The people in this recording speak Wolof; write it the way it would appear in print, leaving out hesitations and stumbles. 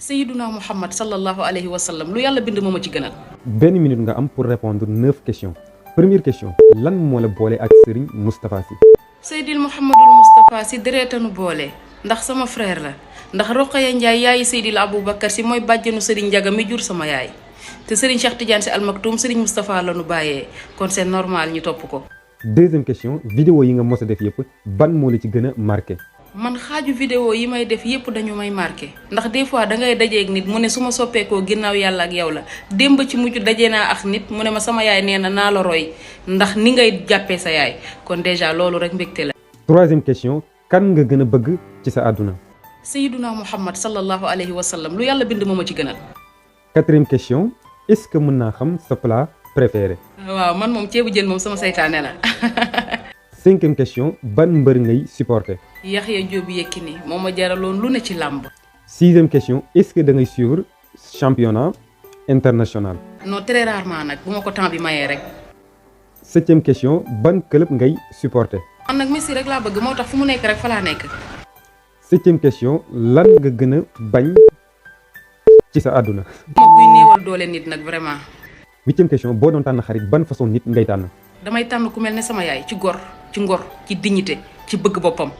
Sayyiduna Muhammad sallallahu alayhi wa sallam lu yàlla bind moom a ci gënal. benn minute nga am pour répondre 9 questions. Première question, lan moo la boole ak Serigne Moustapha Sy? Seydil Mouhamadul Moustapha Sy dereetanu boole ndax sama frère la ndax Roqaya Ndiaye yaayi Seydil Aboubacar Sy mooy bàjjenu Serigne Ndiaga mi jur sama yaay te Serigne Cheikh Tidiane Sy Al Maktoum Serigne Moustapha la nu bàyyee kon c'est normal ñu topp ko. Deuxième question, vidéo yi nga mos a def yëpp ban moo la ci gën a marqué? man xaaju vidéo yi may def yépp dañu may marqué ndax des fois dangay dajeeg nit mu ne su ma soppeekoo ginnaaw yàlla ak yow la démb ci mujj daje naa ak nit mu ne ma sama yaay nee na naa la roy ndax ni ngay jàppee sa yaay kon déjà loolu rek mbégte la. Troisième question, kan nga gën a bëgg ci sa àdduna? Sayyiduna Muhammad sallallahu alayhi wa sallam lu yàlla bind moom a ci gënal. Quatrième question, est-ce que mën naa xam sa plat préféré? waaw man moom ceebu jën moom sama saytaane la. Cinquième question, ban mbër ngay supporter? Yaxya Jóob Yékini moo ma jaraloon lu ne ci làmb. Sixième question, est-ce que da ngay suivre championnat international? non très rarement nag bu ma ko temps bi mayee rek. Septième question, ban club ngay supporter? man nag Messi rek laa bëgg moo tax fu mu nekk rek fa laa nekk. Septième question, lan nga gën a bañ ci sa àdduna? ma kuy néewal doole nit nag vraiment. Huitième question, boo doon tànn xarit ban façon nit ngay tànn? damay tànn ku mel ne sama yaay ci gor ci ngor ci dignité ci bëgg boppam.